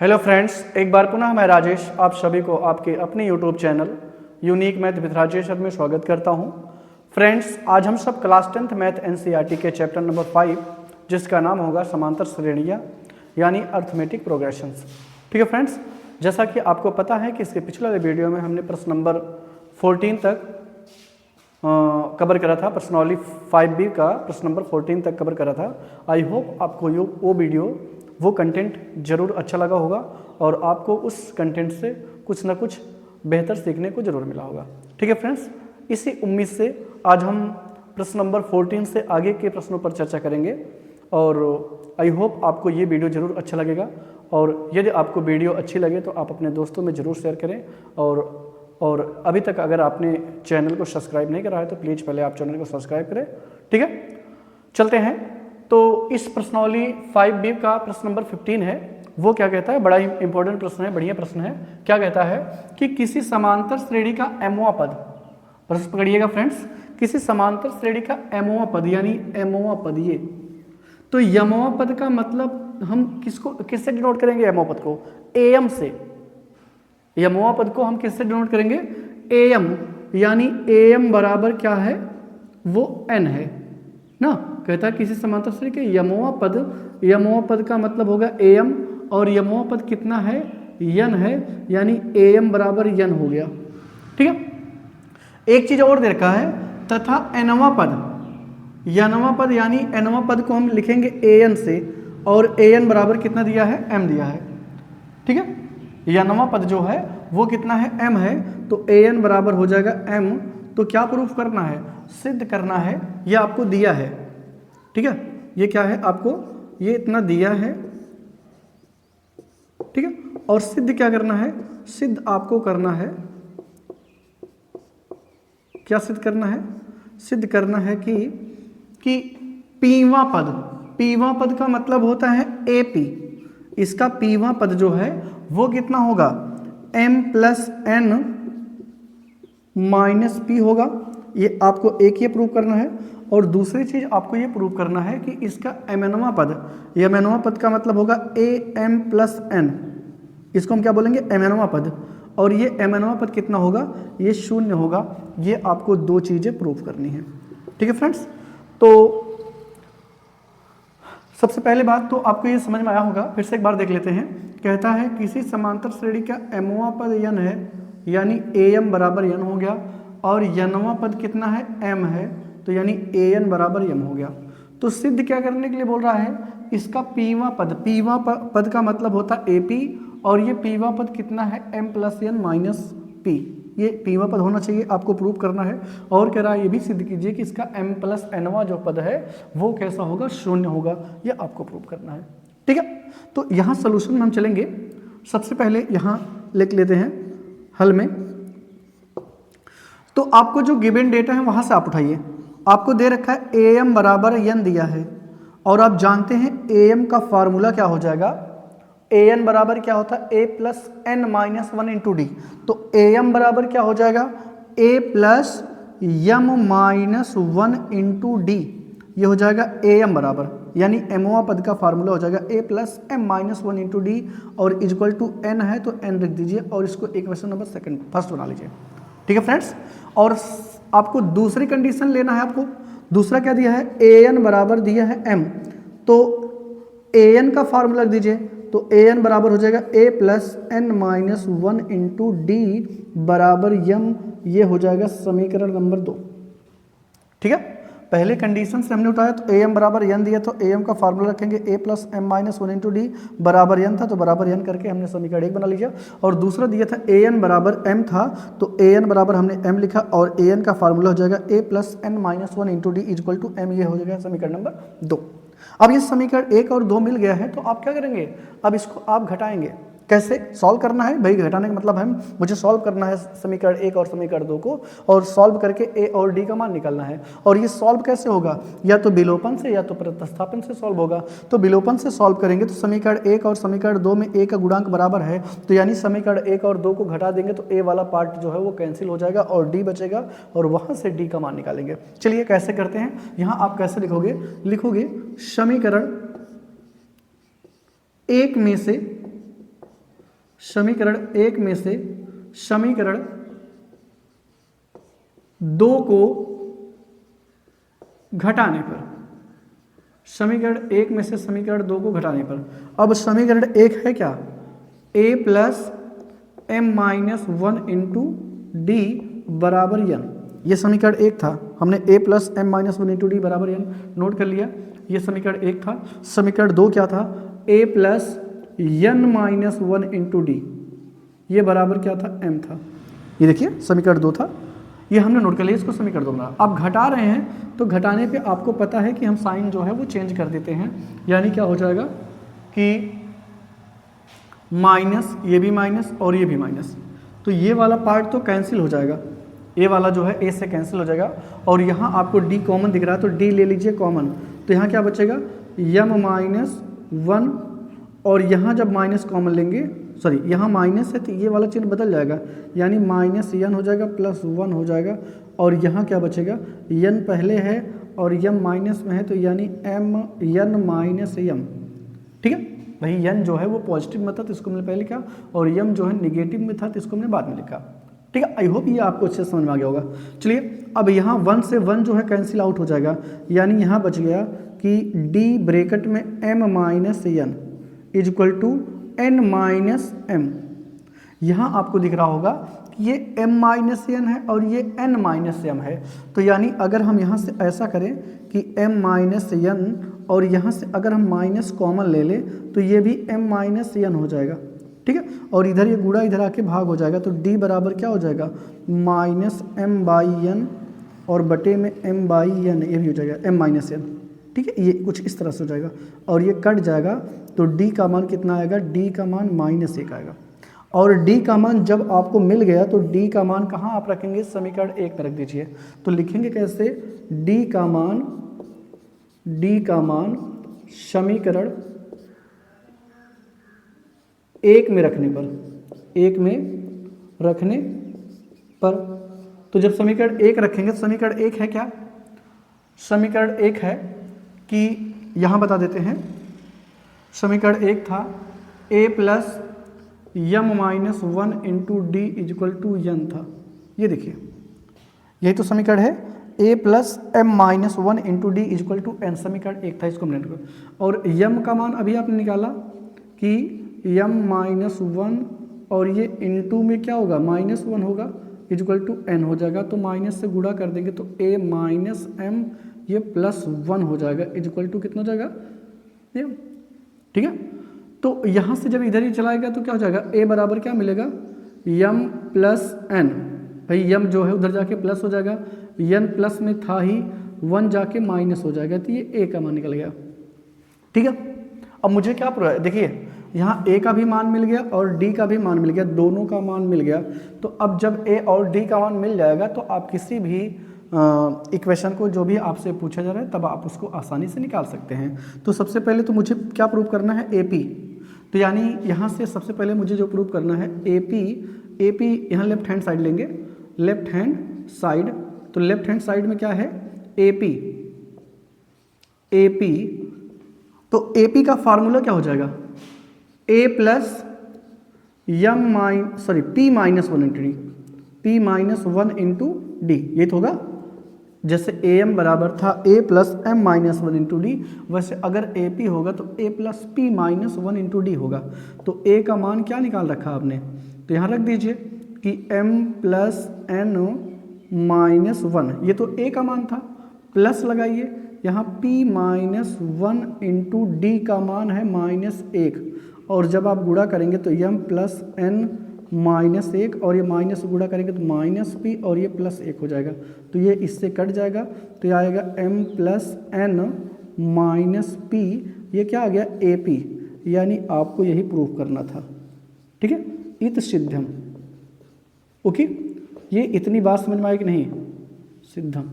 Hello friends, एक बार पुनः मैं राजेश आप सभी को आपके अपने YouTube channel unique math with Rajesh में स्वागत करता हूं। फ्रेंड्स, आज हम सब क्लास 10th मैथ एनसीईआरटी के चैप्टर नंबर 5 जिसका नाम होगा समांतर श्रेणियां यानी अर्थमेटिक प्रोग्रेशंस। ठीक है फ्रेंड्स, जैसा कि आपको पता है कि इसके पिछले वाले वीडियो में हमने प्रश्न नंबर 14 तक कवर करा था। प्रश्नावली 5B का प्रश्न नंबर 14 तक कवर करा था। आई होप आपको वो वीडियो वो कंटेंट जरूर अच्छा लगा होगा और आपको उस कंटेंट से कुछ ना कुछ बेहतर सीखने को जरूर मिला होगा। ठीक है फ्रेंड्स, इसी उम्मीद से आज हम प्रश्न नंबर 14 से आगे के प्रश्नों पर चर्चा करेंगे और आई होप आपको ये वीडियो जरूर अच्छा लगेगा। और यदि आपको वीडियो अच्छी लगे तो आप अपने दोस्तों में ज़रूर शेयर करें और अभी तक अगर आपने चैनल को सब्सक्राइब नहीं करा है तो प्लीज़ पहले आप चैनल को सब्सक्राइब करें। ठीक है, चलते हैं। तो इस प्रश्नावली 5B का प्रश्न नंबर 15 है। वो क्या कहता है, बड़ा ही इंपॉर्टेंट प्रश्न है, बढ़िया प्रश्न है। क्या कहता है कि किसी समांतर श्रेणी का एमवा पद, प्रश्न पकड़िएगा फ्रेंड्स, किसी समांतर श्रेणी का एमवा पद यानी एमवा पद, ये तो यमवा पद का मतलब हम किससे डिनोट करेंगे? एमवा पद को एम से। यमवा पद को हम किससे डिनोट करेंगे? एम, यानी एम बराबर क्या है? वो एन है ना। कहता है किसी समांतर श्रेणी के यमवा पद का मतलब होगा एम और यमवा पद कितना है? यन है, यानी एम बराबर यन हो गया। ठीक है, एक चीज और दे रखा है, तथा एनवा पद, यनवा पद यानी एनवा पद को हम लिखेंगे एन से और एन बराबर कितना दिया है? एम दिया है। ठीक है, यनवा पद जो है वो कितना है? एम है, तो एन बराबर हो जाएगा एम। तो क्या प्रूफ करना है? सिद्ध करना है। यह आपको दिया है। ठीक है, ये क्या है? आपको ये इतना दिया है। ठीक है, और सिद्ध क्या करना है? सिद्ध आपको करना है, क्या सिद्ध करना है? सिद्ध करना है कि पीवा पद का मतलब होता है एपी। इसका पीवा पद जो है वो कितना होगा? m plus N minus p होगा। ये आपको एक ये प्रूव करना है। और दूसरी चीज आपको ये प्रूव करना है कि इसका एमएनवा पद, ये एमएनवा पद का मतलब होगा ए एम प्लस एन, इसको हम क्या बोलेंगे? एमएनवा पद। और ये एमएनवा पद कितना होगा? ये शून्य होगा। ये आपको दो चीजें प्रूव करनी है। ठीक है फ्रेंड्स, तो सबसे पहले बात तो आपको ये समझ में आया होगा, फिर से एक बार देख लेते हैं। कहता है किसी समांतर श्रेणी का एमवा पद यन है, यानी एम बराबर यन हो गया, और यनवा पद कितना है? एम है, तो यानी एन बराबर यम हो गया। तो सिद्ध क्या करने के लिए बोल रहा है? इसका पीवा पद का मतलब होता है एपी, और ये पीवा पद कितना है? M plus N minus p. ये पीवा पद होना चाहिए, आपको प्रूव करना है। और कह रहा है ये भी सिद्ध कीजिए कि इसका एम प्लस एनवा जो पद है वो कैसा होगा? शून्य होगा। ये आपको प्रूव करना है। ठीक है, तो यहाँ सोल्यूशन में हम चलेंगे। सबसे पहले यहाँ लिख लेते हैं हल में। तो आपको जो गिवन डेटा है वहां से आप उठाइए। आपको दे रखा है ए एम बराबर एन दिया है, और आप जानते हैं ए एम का फार्मूला क्या हो जाएगा? ए एन बराबर क्या होता है? A plus N minus 1 into D. तो ए एम बराबर क्या हो जाएगा? A plus M minus 1 into D. ये हो जाएगा ए एम बराबर, यानी एमवा पद का फार्मूला हो जाएगा A plus M minus 1 into D, और इक्वल टू एन है तो एन रख दीजिए और इसको इक्वेशन नंबर फर्स्ट बना लीजिए। ठीक है फ्रेंड्स, और आपको दूसरी कंडीशन लेना है। आपको दूसरा क्या दिया है? ए एन बराबर दिया है एम, तो ए एन का फार्मूला रख दीजिए। तो ए एन बराबर हो जाएगा A plus N minus 1 into D बराबर यम। ये हो जाएगा समीकरण नंबर 2। ठीक है, पहले कंडीशन से हमने उठाया तो ए एम बराबर एन दिया, तो ए एम का फार्मूला रखेंगे A plus M minus 1 into D बराबर एन था, तो बराबर एन करके हमने समीकरण 1 बना लिया। और दूसरा दिया था ए एन बराबर एम था, तो ए एन बराबर हमने एम लिखा, और ए एन का फार्मूला हो जाएगा A plus N minus 1 into D equal to M. ये हो जाएगा समीकरण नंबर 2। अब ये समीकरण 1 और 2 मिल गया है, तो आप क्या करेंगे? अब इसको आप घटाएंगे। कैसे सॉल्व करना है भाई? घटाने का मतलब है मुझे सॉल्व करना है समीकरण 1 और समीकरण 2 को, और सॉल्व करके ए और डी का मान निकालना है। और ये सॉल्व कैसे होगा? या तो विलोपन से या तो प्रतिस्थापन से सॉल्व होगा। तो विलोपन से सॉल्व करेंगे तो समीकरण 1 और समीकरण 2 में ए का गुणांक बराबर है, तो यानी समीकरण 1 और 2 को घटा देंगे तो ए वाला पार्ट जो है वो कैंसिल हो जाएगा और डी बचेगा, और वहां से डी का मान निकालेंगे। चलिए कैसे करते हैं? यहाँ आप कैसे लिखोगे? समीकरण 1 में से समीकरण 1 में से समीकरण 2 को घटाने पर, समीकरण 1 में से समीकरण 2 को घटाने पर, अब समीकरण 1 है क्या, a plus m minus 1 into D बराबर n, ये समीकरण 1 था, हमने a plus m minus 1 into D बराबर n नोट कर लिया, ये समीकरण 1 था। समीकरण 2 क्या था, a plus n minus 1 into D, ये बराबर क्या था, m था। ये देखिए समीकरण 2 था, ये हमने नोट कर लिया, इसको समीकरण 2 बना। अब घटा रहे हैं तो घटाने पे आपको पता है कि हम साइन जो है वो चेंज कर देते हैं, यानी क्या हो जाएगा कि माइनस, ये भी माइनस और ये भी माइनस, तो ये वाला पार्ट तो कैंसिल हो जाएगा, ए वाला जो है ए से कैंसिल हो जाएगा, और यहाँ आपको डी कॉमन दिख रहा है तो डी ले लीजिए कॉमन, तो यहाँ क्या बचेगा m माइनस 1, और यहाँ जब माइनस कॉमन लेंगे, सॉरी यहाँ माइनस है तो ये वाला चिन्ह बदल जाएगा, यानी माइनस n हो जाएगा प्लस 1 हो जाएगा, और यहाँ क्या बचेगा, n पहले है और m माइनस में है तो यानी n माइनस m, ठीक है भाई। n जो है वो पॉजिटिव में था तो इसको हमने पहले लिखा, और m जो है निगेटिव में था तो इसको हमने बाद में लिखा, ठीक है। आई होप ये आपको अच्छे से समझ में आ गया होगा। चलिए अब यहाँ 1 से 1 जो है कैंसिल आउट हो जाएगा, यानी यहाँ बच गया कि d ब्रैकेट में m minus n is equal to n minus m। यहाँ आपको दिख रहा होगा कि ये m माइनस n है और ये n माइनस m है, तो यानी अगर हम यहाँ से ऐसा करें कि m माइनस n और यहाँ से अगर हम माइनस कॉमन ले लें तो ये भी m माइनस n हो जाएगा, ठीक है। और इधर ये गुणा इधर आके भाग हो जाएगा, तो d बराबर क्या हो जाएगा, माइनस m बाई n, और बटे में m बाई n, ये भी हो जाएगा m माइनस n, ठीक है। ये कुछ इस तरह से हो जाएगा और ये कट जाएगा, तो d का मान कितना आएगा, d का मान -1 आएगा। और d का मान जब आपको मिल गया तो d का मान कहाँ आप रखेंगे, समीकरण 1 में रख दीजिए। तो लिखेंगे कैसे, d का मान समीकरण 1 में रखने पर, तो जब समीकरण 1 रखेंगे तो समीकरण 1 है क्या, समीकरण 1 है कि यहाँ बता देते हैं, समीकरण 1 था a plus m minus 1 into d is equal to n था। ये देखिए यही तो समीकरण है, a plus m minus 1 into d is equal to n, समीकरण 1 था, इसको हमने, और m का मान अभी आपने निकाला कि m माइनस 1 और ये इंटू में क्या होगा, -1 होगा, इज इक्वल टू n हो जाएगा, तो माइनस से गुणा कर देंगे तो a माइनस m ये प्लस 1 हो जाएगा, इज इक्वल टू कितना हो जाएगा, ये, ठीक है। तो यहाँ से जब इधर ही चलाएगा तो क्या हो जाएगा, a बराबर क्या मिलेगा, m प्लस n, भाई m जो है उधर जाके प्लस हो जाएगा, n प्लस में था ही 1 जाके माइनस हो जाएगा, तो ये a का मान निकल गया, ठीक है। अब मुझे क्या प्रूव है, देखिए यहाँ a का भी मान मिल गया और d का भी मान मिल गया, दोनों का मान मिल गया, तो अब जब a और d का मान मिल जाएगा तो आप किसी भी इक्वेशन को जो भी आपसे पूछा जा रहा है तब आप उसको आसानी से निकाल सकते हैं। तो सबसे पहले तो मुझे क्या प्रूव करना है, AP, तो यानी यहाँ से सबसे पहले मुझे जो प्रूव करना है AP यहाँ लेफ्ट हैंड साइड लेंगे, लेफ्ट हैंड साइड, तो लेफ्ट हैंड साइड में क्या है, AP, तो AP का फार्मूला क्या हो जाएगा, a plus p minus 1 into D, p minus 1 into D, ये तो होगा, जैसे am बराबर था a plus m minus 1 into D, वैसे अगर AP होगा तो a plus p minus 1 into D होगा। तो a का मान क्या निकाल रखा आपने, तो यहाँ रख दीजिए कि m प्लस n माइनस 1, ये तो a का मान था, प्लस लगाइए यहाँ p माइनस 1 इंटू डी का मान है -1, और जब आप गुणा करेंगे तो m प्लस n -1 और ये माइनस गुणा करेंगे तो माइनस p और ये +1 हो जाएगा, तो ये इससे कट जाएगा, तो ये आएगा m plus n minus p, ये क्या आ गया, AP, यानी आपको यही प्रूफ करना था, ठीक है, इत सिद्धम, ओके। ये इतनी बात समझ में आई कि नहीं, सिद्धम,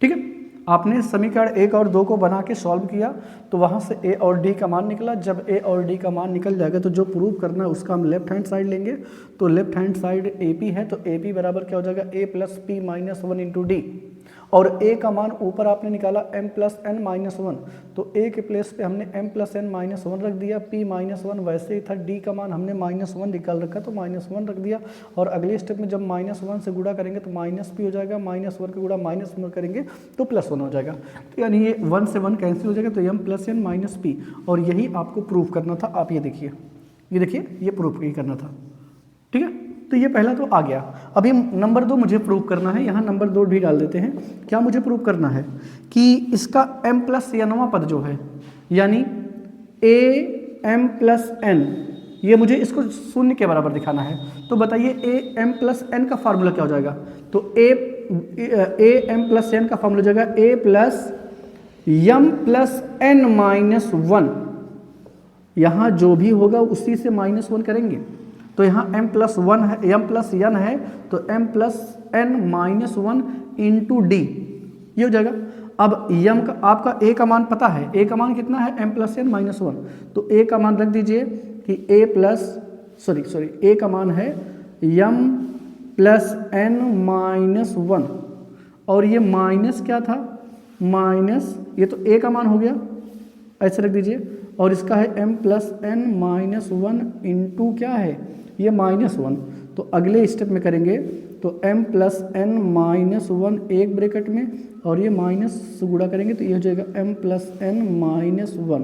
ठीक है। आपने समीकरण 1 और 2 को बना के सॉल्व किया तो वहाँ से a और d का मान निकला, जब a और d का मान निकल जाएगा तो जो प्रूव करना है उसका हम लेफ्ट हैंड साइड लेंगे, तो लेफ्ट हैंड साइड AP है, तो AP बराबर क्या हो जाएगा, a plus p minus 1 into D, और a का मान ऊपर आपने निकाला m plus N minus one, तो a के प्लेस पे हमने m plus N minus one रख दिया, p माइनस वन वैसे ही था, d का मान हमने माइनस वन निकाल रखा तो माइनस वन रख दिया, और अगले स्टेप में जब माइनस वन से गुणा करेंगे तो माइनस p हो जाएगा, माइनस वन का गुणा माइनस वन करेंगे तो प्लस वन हो जाएगा, तो यानी ये वन से वन कैंसिल हो जाएगा, तो m plus N minus p, और यही आपको प्रूफ करना था। आप ये देखिए ये प्रूफ ही करना था, ठीक है। तो ये पहला तो आ गया। अभी नंबर 2 मुझे प्रूव करना है, यहाँ नंबर 2 भी डाल देते हैं। क्या मुझे प्रूव करना है कि इसका m प्लस एनवां पद जो है यानी a m प्लस n, ये मुझे इसको शून्य के बराबर दिखाना है। तो बताइए a m प्लस n का फार्मूला क्या हो जाएगा? तो a m प्लस n का फार्मूला हो जाएगा a plus m plus n minus one, यहाँ जो भी होगा उसी से माइनस वन करेंगे, तो यहाँ m प्लस वन है, m प्लस n है, तो m plus n minus one into D, ये हो जाएगा। अब m का आपका a का मान पता है, a का मान कितना है m plus n minus one, तो a का मान रख दीजिए कि a का मान है m plus n minus one, और ये माइनस क्या था, माइनस ये तो a का मान हो गया, ऐसे रख दीजिए, और इसका है m plus n minus one into क्या है ये माइनस वन, तो अगले स्टेप में करेंगे तो m plus n minus one एक ब्रैकेट में और ये माइनस से गुणा करेंगे तो ये हो जाएगा m plus n minus one.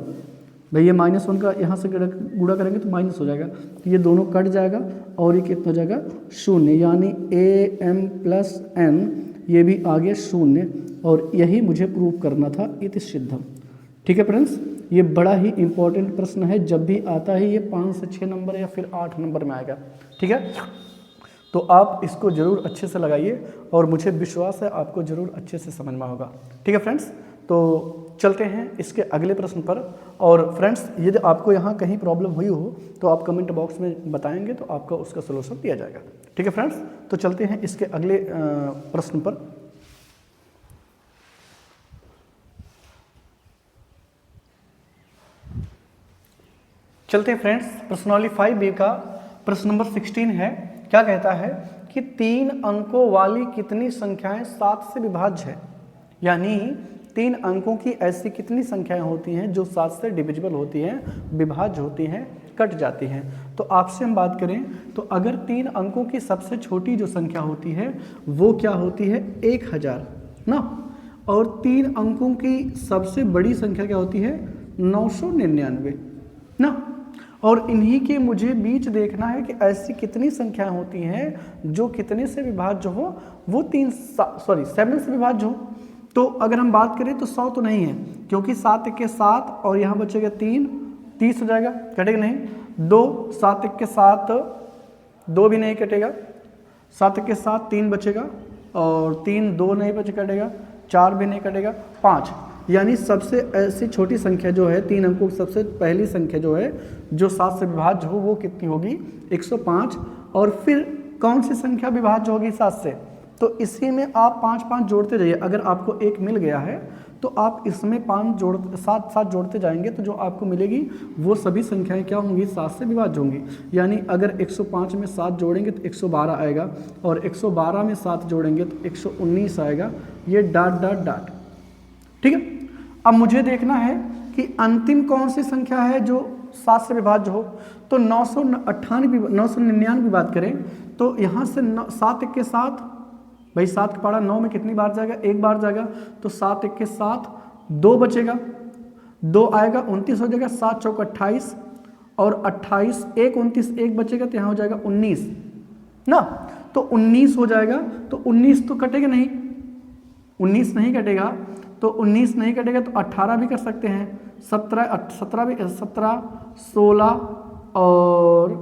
भाई ये माइनस वन का यहाँ से गुणा करेंगे तो माइनस हो जाएगा, तो ये दोनों कट जाएगा और ये कितना हो जाएगा शून्य, यानी a m प्लस n ये भी आ गया शून्य, और यही मुझे प्रूव करना था इति सिद्धम। ठीक है फ्रेंड्स, ये बड़ा ही इंपॉर्टेंट प्रश्न है, जब भी आता है ये 5 से 6 नंबर या फिर 8 नंबर में आएगा। ठीक है, तो आप इसको ज़रूर अच्छे से लगाइए और मुझे विश्वास है आपको ज़रूर अच्छे से समझ में होगा। ठीक है फ्रेंड्स, तो चलते हैं इसके अगले प्रश्न पर। और फ्रेंड्स यदि आपको यहाँ कहीं प्रॉब्लम हुई हो तो आप कमेंट बॉक्स में बताएंगे तो आपका उसका सलूशन दिया जाएगा। ठीक है फ्रेंड्स, तो चलते हैं इसके अगले प्रश्न पर। चलते हैं फ्रेंड्स, प्रश्नावली 5B का प्रश्न नंबर 16 है। क्या कहता है कि 3 अंकों वाली कितनी संख्याएं 7 से विभाज्य है, यानी 3 अंकों की ऐसी कितनी संख्याएं होती हैं जो 7 से डिविजिबल होती हैं, विभाज्य होती हैं, कट जाती हैं। तो आपसे हम बात करें तो अगर 3 अंकों की सबसे छोटी जो संख्या होती है वो क्या होती है 1000 ना, और 3 अंकों की सबसे बड़ी संख्या क्या होती है 999 ना, और इन्हीं के मुझे बीच देखना है कि ऐसी कितनी संख्याएं होती हैं जो कितने से विभाज्य हो, वो 7 से विभाज्य हो। तो अगर हम बात करें तो 100 तो नहीं है, क्योंकि 7 के 7 और यहाँ बचेगा 3, 30 हो जाएगा, कटेगा नहीं। 2, 7 के 7 2 भी नहीं कटेगा, 7 के 7 3 बचेगा, और 3 2 नहीं कटेगा, 4 भी नहीं कटेगा, 5, यानी सबसे ऐसी छोटी संख्या जो है 3 अंकों की सबसे पहली संख्या जो है जो 7 से विभाज्य हो वो कितनी होगी 105। और फिर कौन सी संख्या विभाज्य होगी 7 से, तो इसी में आप 5 5 जोड़ते जाइए। अगर आपको 1 मिल गया है तो आप इसमें 7 जोड़ते जाएंगे तो जो आपको मिलेगी वो सभी संख्याएं क्या होंगी 7 से विभाज्य होंगी। यानी अगर 105 में 7 जोड़ेंगे तो 112 आएगा, और 112 में 7 जोड़ेंगे तो 119 आएगा, ये डॉट डॉट डॉट। ठीक है, अब मुझे देखना है कि अंतिम कौन सी संख्या है जो 7 से विभाज्य हो। तो 999 की बात करें तो यहाँ से 7 के 7, भाई 7 का पहाड़ा 9 में कितनी बार जाएगा, 1 बार जाएगा, तो 7 के 7 2 बचेगा, 2 आएगा 29 हो जाएगा, 7 चौक 28, और 28 1 29 1 बचेगा तो यहाँ हो जाएगा 19 ना, तो 19 हो जाएगा। तो 19 तो कटेगा नहीं, 19 नहीं कटेगा, तो 19 नहीं कटेगा तो 18 भी कर सकते हैं, 17 भी, 17 16 और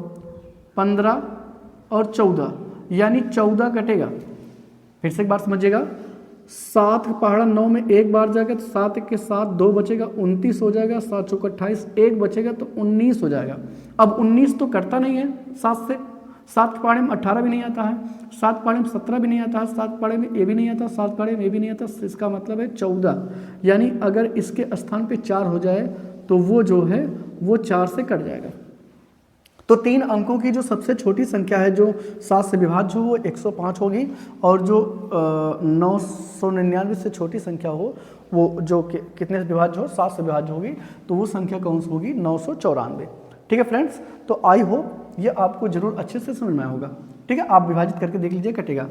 15 और 14, यानी 14 कटेगा। फिर से एक बार समझिएगा, 7 पहाड़ा 9 में 1 बार जाएगा तो 7 के 7 2 बचेगा, 29 हो जाएगा, 7 चौक 28 1 बचेगा तो 19 हो जाएगा। अब 19 तो करता नहीं है 7 से, 7 के पहाड़े में 18 भी नहीं आता है, 7 पहाड़े में 17 भी नहीं आता है, 7 पहाड़े में ए भी नहीं आता, 7 पहाड़े में ए भी नहीं आता, इसका मतलब है 14। यानी अगर इसके स्थान पे 4 हो जाए तो वो जो है वो 4 से कट जाएगा। तो 3 अंकों की जो सबसे छोटी संख्या है जो 7 से विभाज्य हो वो 105 होगी, और जो 999 से छोटी संख्या हो वो जो कितने से विभाज्य हो, 7 से विभाज्य होगी, तो वो संख्या कौन सी होगी, 994। ठीक है फ्रेंड्स, तो आई होप ये आपको जरूर अच्छे से समझ में आया होगा। ठीक है, आप विभाजित करके देख लीजिए कटेगा।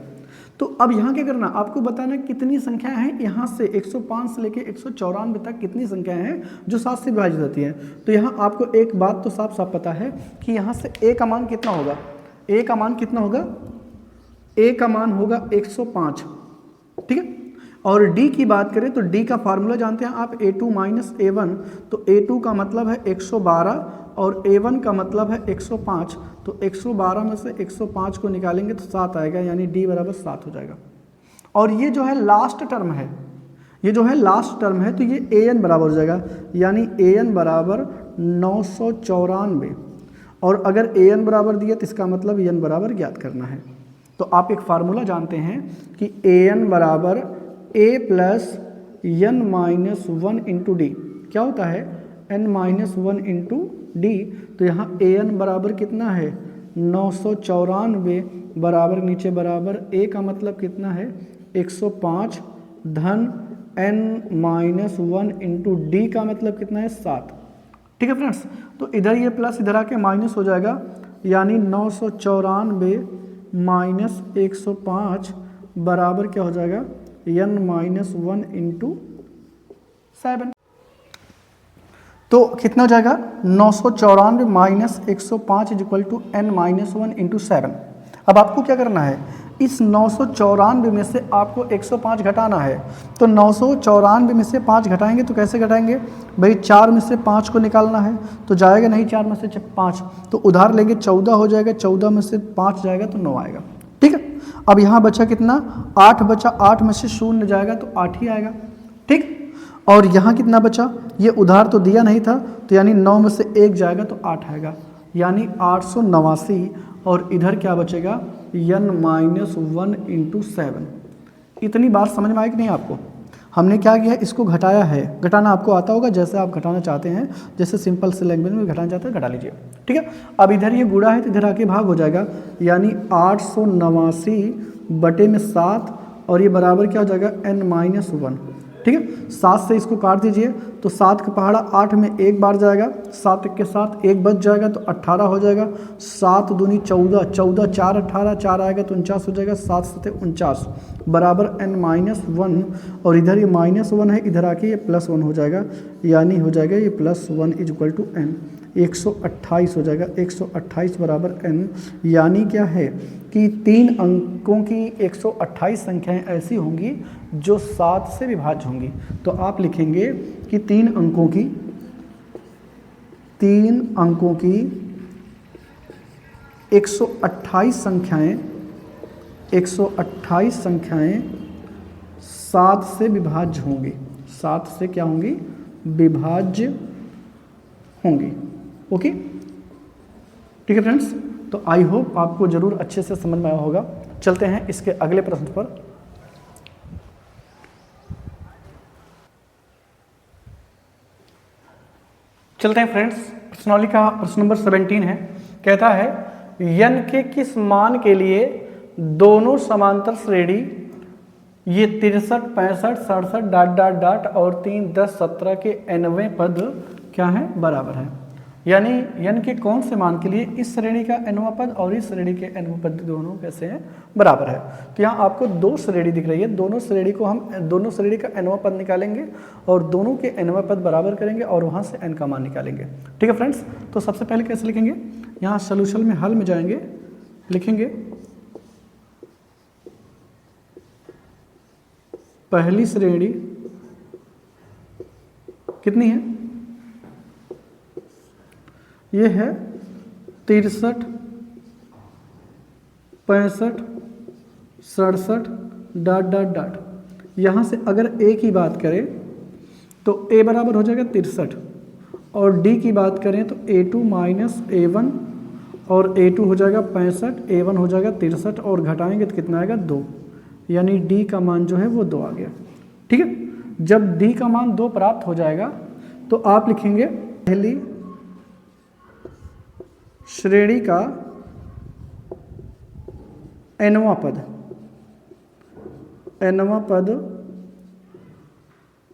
तो अब यहाँ क्या करना, आपको बताना कितनी संख्याएं हैं, यहाँ से 105 से लेके 194 तक कितनी संख्याएं हैं जो 7 से विभाजित होती हैं। तो यहाँ आपको एक बात तो साफ साफ पता है कि यहाँ से a का मान कितना होगा, a का मान कितना होगा, a का मान होगा 105। ठीक है, और d की बात करें तो d का फार्मूला जानते हैं आप, a2 माइनस a1, तो a2 का मतलब है 112 और a1 का मतलब है 105, तो 112 में से 105 को निकालेंगे तो 7 आएगा, यानी d बराबर 7 हो जाएगा। और ये जो है लास्ट टर्म है, ये जो है लास्ट टर्म है, तो ये an बराबर हो जाएगा, यानी an बराबर 994। और अगर an बराबर दिया तो इसका मतलब n बराबर ज्ञात करना है। तो आप एक फार्मूला जानते हैं कि an बराबर a plus n minus 1 into D, क्या होता है, n माइनस 1 इंटू डी। तो यहाँ an बराबर कितना है, 994 बराबर नीचे बराबर a का मतलब कितना है 105 धन n माइनस 1 इंटू डी का मतलब कितना है 7। ठीक है फ्रेंड्स, तो इधर ये प्लस इधर आके माइनस हो जाएगा, यानी 994 माइनस 105 बराबर क्या हो जाएगा, n माइनस 1 इंटू 7। तो कितना हो जाएगा, 994 minus 105 is equal to n minus 1 into 7। अब आपको क्या करना है, इस 994 में से आपको 105 घटाना है। तो 994 में से 5 घटाएंगे तो कैसे घटाएंगे भाई, 4 में से 5 को निकालना है तो जाएगा नहीं, 4 में से 5 तो उधार लेंगे 14 हो जाएगा, 14 में से 5 जाएगा तो 9 आएगा। ठीक है, अब यहाँ बचा कितना, 8 बचा, 8 में से 0 जाएगा तो 8 ही आएगा। ठीक, और यहाँ कितना बचा, ये उधार तो दिया नहीं था, तो यानी 9 में से 1 जाएगा तो 8 आएगा, यानी 889। और इधर क्या बचेगा, n माइनस 1 इंटू 7। इतनी बात समझ में आई कि नहीं आपको। हमने क्या किया, इसको घटाया है, घटाना आपको आता होगा, जैसे आप घटाना चाहते हैं, जैसे सिंपल से लैंग्वेज में घटाना चाहते हैं घटा लीजिए। ठीक है, अब इधर ये गुणा है तो इधर आके भाग हो जाएगा, यानी 889 बटे में 7, और ये बराबर क्या हो जाएगा, n माइनस 1। ठीक है, 7 से इसको काट दीजिए तो 7 का पहाड़ा 8 में एक बार जाएगा, 7 के साथ 1 बच जाएगा तो 18 हो जाएगा, 7 दूनी 14, 14 4 18, 4 आएगा तो 49 हो जाएगा, 7 7 49 बराबर n माइनस 1। और इधर ये माइनस 1 है, इधर आके ये प्लस 1 हो जाएगा, यानी हो जाएगा ये plus 1 is equal to n, 128 हो जाएगा, 128 बराबर n। यानी क्या है कि 3 अंकों की 128 संख्याएं ऐसी होंगी जो 7 से विभाज्य होंगी। तो आप लिखेंगे कि 3 अंकों की 128 संख्याएं 7 से विभाज्य होंगी, 7 से क्या होंगी, विभाज्य होंगी। ओके, ठीक है फ्रेंड्स, तो आई होप आपको जरूर अच्छे से समझ में आया होगा। चलते हैं इसके अगले प्रश्न पर। चलते हैं फ्रेंड्स, प्रश्नावली का प्रश्न नंबर 17 है, कहता है n के किस मान के लिए दोनों समांतर श्रेणी ये 63 65 67 डॉट डॉट डॉट और 3 10 17 के nवें पद क्या है, बराबर है। यानी n के कौन से मान के लिए इस श्रेणी का nवां पद और इस श्रेणी के nवां पद दोनों कैसे हैं, बराबर है। तो यहाँ आपको 2 श्रेणी दिख रही है, दोनों श्रेणी का nवां पद निकालेंगे और दोनों के nवां पद बराबर करेंगे और वहाँ से n का मान निकालेंगे। ठीक है फ्रेंड्स, तो सबसे पहले कैसे लिखेंगे, यहाँ सोल्यूशन में हल में जाएंगे, लिखेंगे पहली श्रेणी कितनी है, ये है 63 65 67 डॉट डॉट डॉट। यहाँ से अगर a की बात करें तो a बराबर हो जाएगा 63, और d की बात करें तो a2 माइनस a1, और a2 हो जाएगा 65, a1 हो जाएगा 63, और घटाएंगे तो कितना आएगा 2, यानी d का मान जो है वो 2 आ गया। ठीक है, जब d का मान 2 प्राप्त हो जाएगा तो आप लिखेंगे पहली श्रेणी का nवां पद, nवां पद,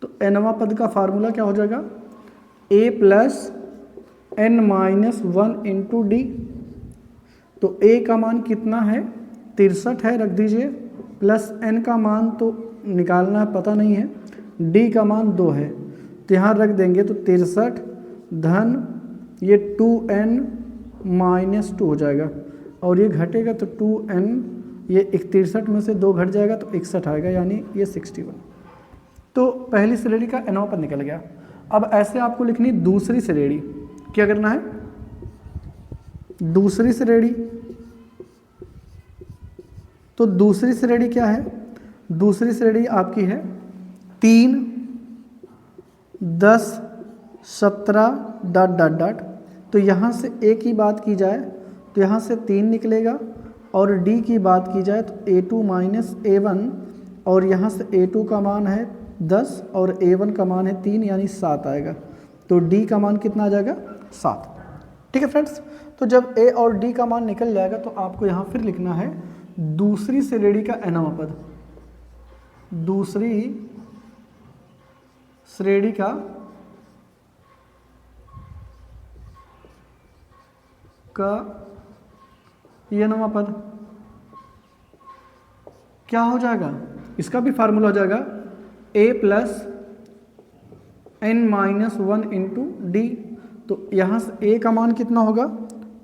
तो nवां पद का फार्मूला क्या हो जाएगा, a plus n minus 1 into D. तो a का मान कितना है, 63 है, रख दीजिए, प्लस n का मान तो निकालना है, पता नहीं है, d का मान 2 है, तो यहाँ रख देंगे, तो 63 धन ये 2n माइनस 2 हो जाएगा, और ये घटेगा तो 2n, ये 63 में से 2 घट जाएगा तो 61 आएगा, यानी ये 61। तो पहली श्रेणी का nवां पद निकल गया। अब ऐसे आपको लिखनी दूसरी श्रेणी, क्या करना है, दूसरी श्रेणी। तो दूसरी श्रेणी क्या है, दूसरी श्रेणी आपकी है 3, 10, 17 डॉट डॉट डॉट। तो यहाँ से a की बात की जाए तो यहाँ से 3 निकलेगा, और d की बात की जाए तो a2 माइनस a1, और यहाँ से a2 का मान है 10 और a1 का मान है 3, यानी 7 आएगा। तो d का मान कितना आ जाएगा, 7। ठीक है फ्रेंड्स, तो जब a और d का मान निकल जाएगा तो आपको यहाँ फिर लिखना है दूसरी श्रेणी का nवां पद, दूसरी श्रेणी का nवां पद क्या हो जाएगा, इसका भी फार्मूला हो जाएगा a plus n minus 1 into D. तो यहाँ से a का मान कितना होगा,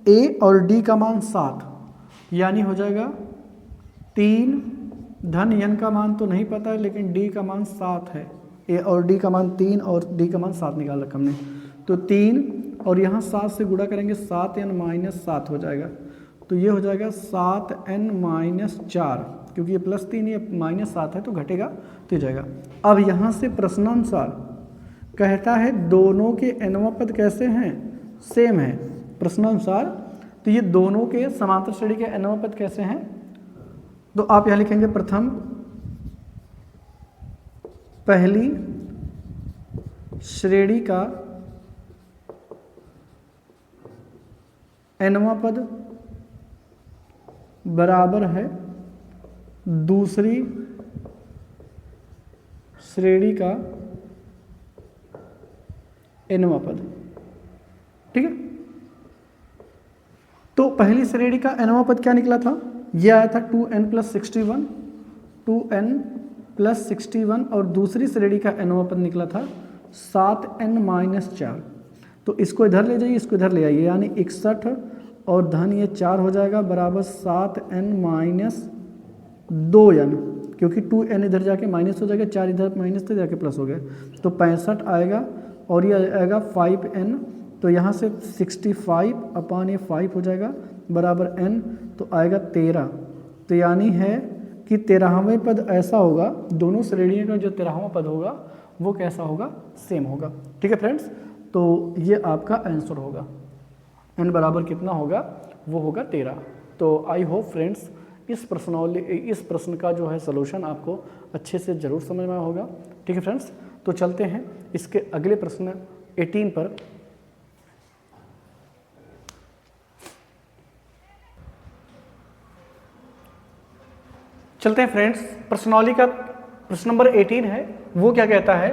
a और d का मान 7, यानी हो जाएगा 3 धन n का मान तो नहीं पता है, लेकिन d का मान 7 है, a और d का मान 3 और d का मान 7 निकाल रखा हमने। तो 3 और यहाँ 7 से गुणा करेंगे, 7n माइनस 7 हो जाएगा, तो ये हो जाएगा 7n माइनस 4, क्योंकि ये प्लस 3 ये माइनस 7 है तो घटेगा तो जाएगा। अब यहाँ से प्रश्नानुसार कहता है दोनों के nवां पद कैसे हैं, सेम है। प्रश्नानुसार तो ये दोनों के समांतर श्रेणी के nवां पद कैसे हैं, तो आप यहाँ लिखेंगे प्रथम पहली श्रेणी का nवां पद बराबर है दूसरी श्रेणी का nवां पद। ठीक है, तो पहली श्रेणी का nवां पद क्या निकला था, यह आया था 2n प्लस 61, 2n प्लस 61, और दूसरी श्रेणी का nवां पद निकला था 7n माइनस 4। तो इसको इधर ले जाइए, इसको इधर ले आइए, यानी 61 और धन ये 4 हो जाएगा बराबर 7n माइनस 2n, क्योंकि 2n इधर जाके माइनस हो जाएगा, 4 इधर माइनस तो जाके प्लस हो गया, तो 65 आएगा, और ये आएगा 5n, तो यहाँ से 65 अपान ये 5 हो जाएगा बराबर n, तो आएगा 13। तो यानी है कि 13वां पद ऐसा होगा, दोनों श्रेणियों का जो 13वां पद होगा वो कैसा होगा, सेम होगा। ठीक है फ्रेंड्स, तो ये आपका आंसर होगा, n बराबर कितना होगा, वो होगा 13। तो आई होप फ्रेंड्स इस प्रश्न का जो है सलूशन आपको अच्छे से ज़रूर समझ में आया होगा। ठीक है फ्रेंड्स, तो चलते हैं इसके अगले प्रश्न 18 पर। चलते हैं फ्रेंड्स, प्रश्नावली का प्रश्न नंबर 18 है, वो क्या कहता है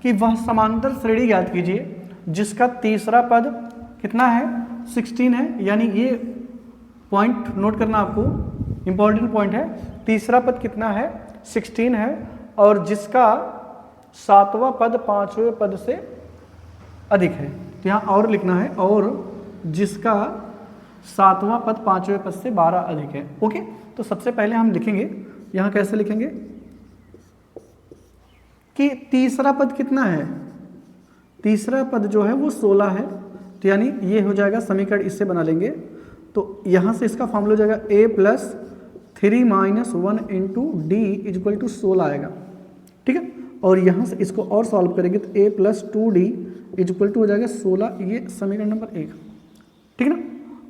कि वह समांतर श्रेणी ज्ञात कीजिए जिसका तीसरा पद कितना है, 16 है, यानी ये पॉइंट नोट करना आपको, इंपॉर्टेंट पॉइंट है। तीसरा पद कितना है, 16 है, और जिसका सातवां पद पांचवें पद से अधिक है। तो यहाँ और लिखना है, और जिसका सातवां पद पांचवें पद से 12 अधिक है। ओके, तो सबसे पहले हम लिखेंगे, यहाँ कैसे लिखेंगे कि तीसरा पद कितना है, तीसरा पद जो है वो 16 है, तो यानी ये हो जाएगा समीकरण, इससे बना लेंगे। तो यहाँ से इसका फॉर्मूला हो जाएगा a plus 3 minus 1 into d is equal to 16 आएगा। ठीक है, और यहाँ से इसको और सॉल्व करेंगे तो a plus 2d equal to हो जाएगा 16, ये समीकरण नंबर 1। ठीक है ना।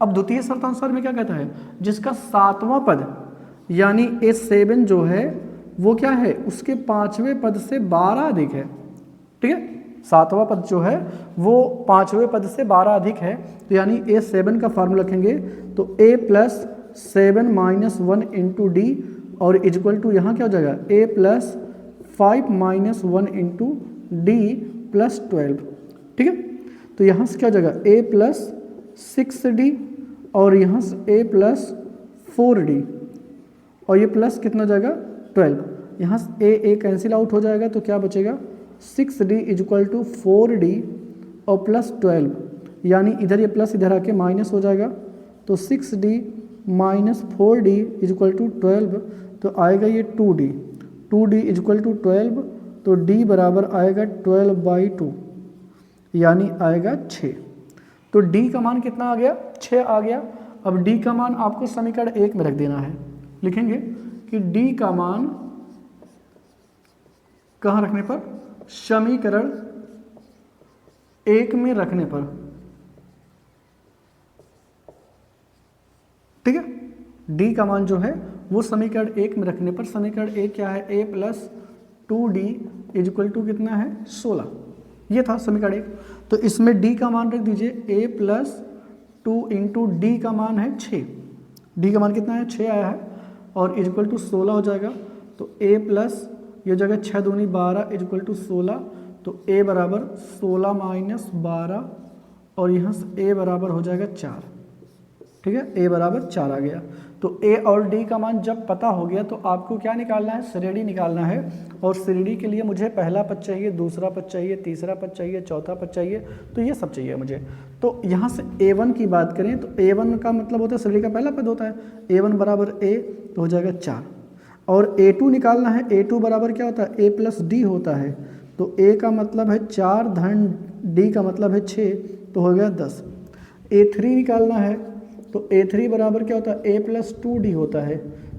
अब द्वितीय शर्तानुसार में क्या कहता है, जिसका सातवां पद यानी A7 जो है वो क्या है, उसके पांचवें पद से 12 अधिक है। ठीक है, सातवां पद जो है वो पांचवें पद से 12 अधिक है, तो यानी A7 का फार्मूला रखेंगे तो A plus 7 minus 1 into D और इक्वल टू यहाँ क्या हो जाएगा A plus 5 minus 1 into D plus 12। ठीक है, तो यहाँ से क्या हो जाएगा A प्लस 6D और यहाँ से A प्लस 4D और ये प्लस कितना हो जाएगा 12। यहाँ से A कैंसिल आउट हो जाएगा तो क्या बचेगा 6D इक्वल टू 4D और प्लस 12, यानी इधर ये प्लस इधर आके माइनस हो जाएगा, तो 6D minus 4D equal to 12, तो आएगा ये 2D इक्वल टू 12, तो D बराबर आएगा 12/2 यानी आएगा 6। तो D का मान कितना आ गया 6 आ गया। अब D का मान आपको समीकरण 1 में रख देना है, लिखेंगे कि D का मान कहाँ रखने पर, समीकरण 1 में रखने पर। ठीक है, D का मान जो है वो समीकरण 1 में रखने पर, समीकरण 1 क्या है A plus 2D equal to कितना है 16, ये था समीकरण 1। तो इसमें D का मान रख दीजिए A प्लस 2 इंटू डी का मान है 6, D का मान कितना है 6 आया है और इक्वल टू 16 हो जाएगा, तो A प्लस ये जगह 6 दूनी 12 इक्वल टू 16, तो A बराबर 16 माइनस 12 और यहाँ से A बराबर हो जाएगा 4। ठीक है, A बराबर 4 आ गया। तो A और D का मान जब पता हो गया तो आपको क्या निकालना है, श्रेणी निकालना है। और श्रेणी के लिए मुझे पहला पद चाहिए, दूसरा पद चाहिए, तीसरा पद चाहिए, चौथा पद चाहिए, तो ये सब चाहिए मुझे। तो यहाँ से A1 की बात करें तो A1 का मतलब होता है श्रेणी का पहला पद होता है, A1 बराबर A तो हो जाएगा 4। और A2 निकालना है, A2 बराबर क्या होता है A प्लस D होता है, तो A का मतलब है 4 धन D का मतलब है 6, तो हो गया 10। A3 निकालना है तो A3 बराबर क्या होता है A प्लस 2D होता है,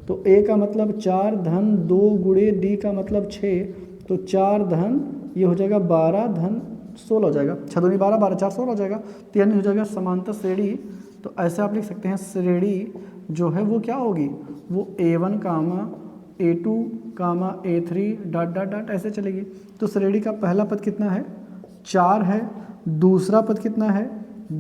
तो A का मतलब 4 धन 2 गुणे D का मतलब 6, तो 4 धन ये हो जाएगा 12 धन 16 हो जाएगा, 6 दूनी 12 12 4 16 हो जाएगा, तो यानी हो जाएगा समांतर श्रेणी। तो ऐसे आप लिख सकते हैं श्रेणी जो है वो क्या होगी, वो A1 कामा A2 कामा A3 डॉट डॉट डॉट ऐसे चलेगी। तो श्रेणी का पहला पद कितना है 4 है, दूसरा पद कितना है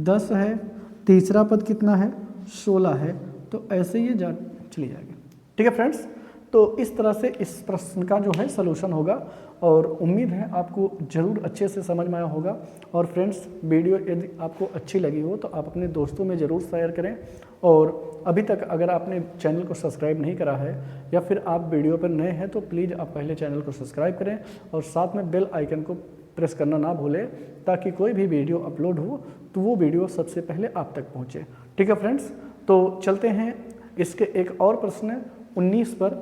10 है, तीसरा पद कितना है 16 है, तो ऐसे ये जा चली जाएगी। ठीक है फ्रेंड्स, तो इस तरह से इस प्रश्न का जो है सलूशन होगा और उम्मीद है आपको ज़रूर अच्छे से समझ में आया होगा। और फ्रेंड्स वीडियो यदि आपको अच्छी लगी हो तो आप अपने दोस्तों में ज़रूर शेयर करें, और अभी तक अगर आपने चैनल को सब्सक्राइब नहीं करा है या फिर आप वीडियो पर नए हैं तो प्लीज़ आप पहले चैनल को सब्सक्राइब करें और साथ में बेल आइकन को प्रेस करना ना भूलें, ताकि कोई भी वीडियो अपलोड हो तो वो वीडियो सबसे पहले आप तक पहुँचे। ठीक है फ्रेंड्स, तो चलते हैं इसके एक और प्रश्न 19 पर।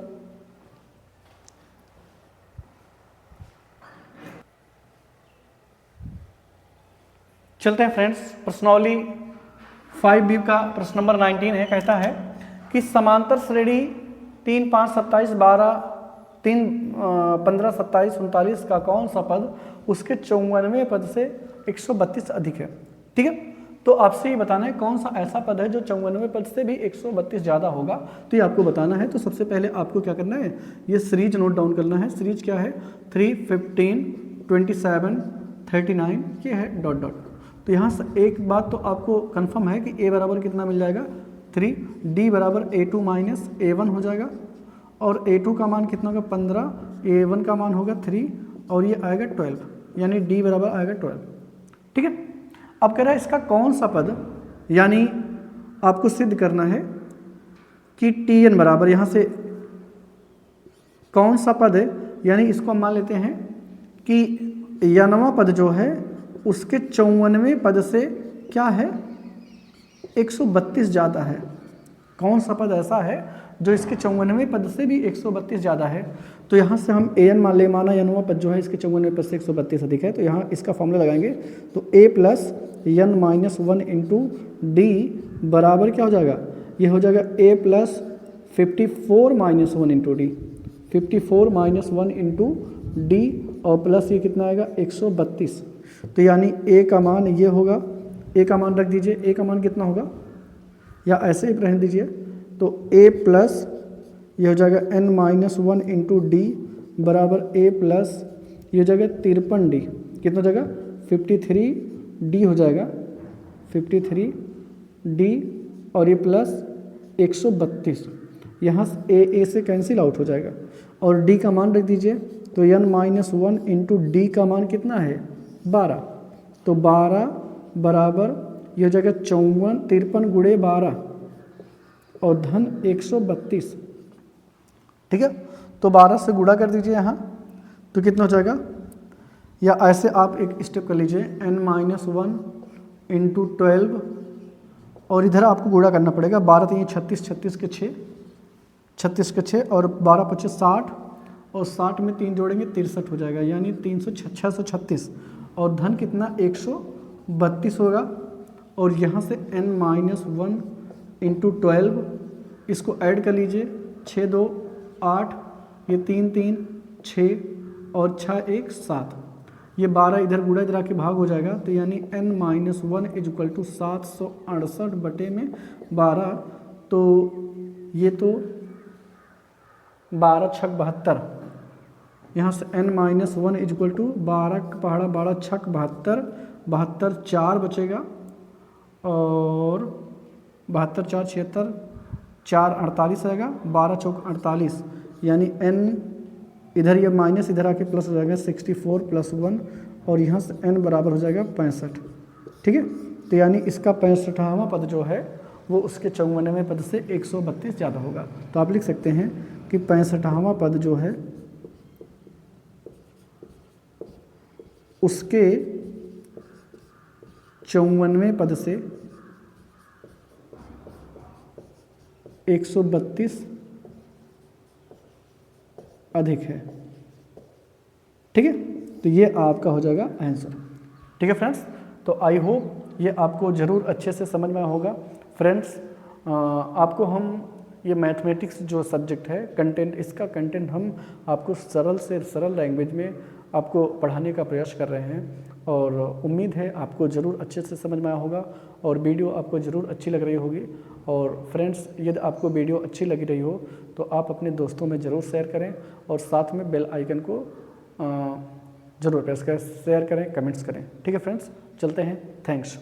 चलते हैं फ्रेंड्स, प्रश्नावली 5B का प्रश्न नंबर 19 है। कहता है कि समांतर श्रेणी 3 5 27 12 3 15 27 39 का कौन सा पद उसके 94वें पद से 132 अधिक है। ठीक है, तो आपसे ये बताना है कौन सा ऐसा पद है जो 94वें पद से भी 132 ज़्यादा होगा, तो ये आपको बताना है। तो सबसे पहले आपको क्या करना है, ये सीरीज नोट डाउन करना है। सीरीज क्या है 3 15 27 39 ये है डॉट डॉट। तो यहाँ से एक बात तो आपको कंफर्म है कि A बराबर कितना मिल जाएगा 3, D बराबर A2 माइनस A1 हो जाएगा, और A2 का मान कितना होगा 15, A1 का मान होगा 3 और ये आएगा 12, यानी D बराबर आएगा 12। ठीक है, अब कह रहा है इसका कौन सा पद, यानी आपको सिद्ध करना है कि Tn बराबर यहाँ से कौन सा पद है, यानी इसको हम मान लेते हैं कि यनवा पद जो है उसके 94वें पद से क्या है 132 ज़्यादा है। कौन सा पद ऐसा है जो इसके 94वें पद से भी 132 ज़्यादा है, तो यहाँ से हम an मान ले, माना यनवा पद जो है इसके 94वें पद से 132 अधिक है, तो यहाँ इसका फॉर्मूला लगाएंगे तो a plus n minus 1 into D बराबर क्या हो जाएगा, ये हो जाएगा a plus 54 minus 1 into D, 54 minus 1 into D और प्लस ये कितना आएगा 132। तो यानी a का मान ये होगा, a का मान रख दीजिए, a का मान कितना होगा या ऐसे ही रहने दीजिए, तो a प्लस ये हो जाएगा n माइनस 1 इंटू डी बराबर a प्लस ये हो जाएगा 53d, कितना हो जाएगा 53D हो जाएगा 53D और ये प्लस 132, यहाँ ए से कैंसिल आउट हो जाएगा और D का मान रख दीजिए। तो n-1 इंटू डी का मान कितना है 12, तो 12 बराबर ये हो जाएगा 53 गुणे 12 और धन 132, ठीक है। तो 12 से गुणा कर दीजिए यहाँ, तो कितना हो जाएगा, या ऐसे आप एक स्टेप कर लीजिए n-1 इंटू 12 और इधर आपको गुणा करना पड़ेगा। 12 तो ये 36, 36 के 6, 36 के 6 और 12 25 60 और 60 में 3 जोड़ेंगे 63 हो जाएगा, यानी 636 और धन कितना 132 होगा। और यहाँ से n-1 इंटू 12 इसको ऐड कर लीजिए, 6 2 8, ये 3 3 6 और 6 1 7, ये 12 इधर गुणा इधर आके भाग हो जाएगा। तो यानी n-1 इज इक्वल टू 768 बटे में 12, तो ये तो 12 छक 72, यहाँ से n-1 इज इक्वल टू 12 पहाड़ा 12 छक 72, 72 4 बचेगा और 72 4 76, 4 48 आएगा, 12 चौक 48, यानी n इधर ये माइनस इधर आके प्लस हो जाएगा 64 + 1 और यहाँ से n बराबर हो जाएगा 65, ठीक है। तो यानी इसका 65वां पद जो है वो उसके 54वें पद से 132 ज़्यादा होगा। तो आप लिख सकते हैं कि 65वां पद जो है उसके 54वें पद से 132 अधिक है, ठीक है। तो ये आपका हो जाएगा आंसर, ठीक है फ्रेंड्स। तो आई होप ये आपको ज़रूर अच्छे से समझ में होगा। फ्रेंड्स आपको हम ये मैथमेटिक्स जो सब्जेक्ट है कंटेंट, इसका कंटेंट हम आपको सरल से सरल लैंग्वेज में आपको पढ़ाने का प्रयास कर रहे हैं और उम्मीद है आपको ज़रूर अच्छे से समझ में आया होगा और वीडियो आपको ज़रूर अच्छी लग रही होगी। और फ्रेंड्स यदि आपको वीडियो अच्छी लग रही हो तो आप अपने दोस्तों में ज़रूर शेयर करें और साथ में बेल आइकन को ज़रूर प्रेस करें, शेयर करें, कमेंट्स करें, ठीक है फ्रेंड्स। चलते हैं, थैंक्स।